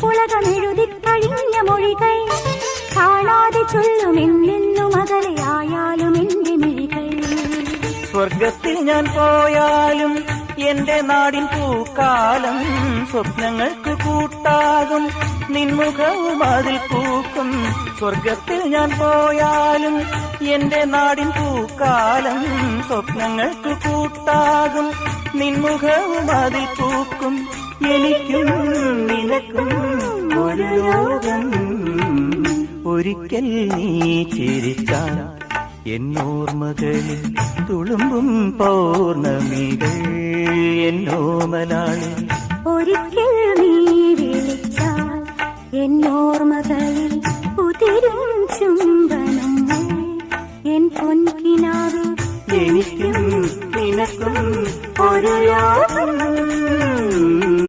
ഉലകമെഴുതി കഴിഞ്ഞ മൊഴികൾ കാണാതെ ചൊല്ലുമെന്നെന്നും അകലെയായാലും എന്റെ മിഴികൾ. സ്വർഗത്തിൽ ഞാൻ പോയാലും എന്റെ നാടിൻ പൂക്കാലം സ്വപ്നങ്ങൾക്ക് കൂട്ടാകും നിൻമുഖവും അതിൽ പൂക്കും. സ്വർഗത്തിൽ ഞാൻ പോയാലും എന്റെ നാടിൻ പൂക്കാലം സ്വപ്നങ്ങൾക്ക് കൂട്ടാകും നിൻമുഖവും അതിൽ പൂക്കും. എനിക്കും നിനക്കും ഒരു ലോകം ഒരിക്കൽ നീ ചിരിച്ചാൽ എന്നോർമകളിൽ തുളുമ്പും പൗർണമികൾ എന്നോമലാളിൽ. ഒരിക്കൽ നീ വിളിച്ചാൽ എന്നോർമകളിൽ ഉതിരും ചുംബനങ്ങൾ എൻ പൊൻകിനാവ്. എനിക്കും നിനക്കും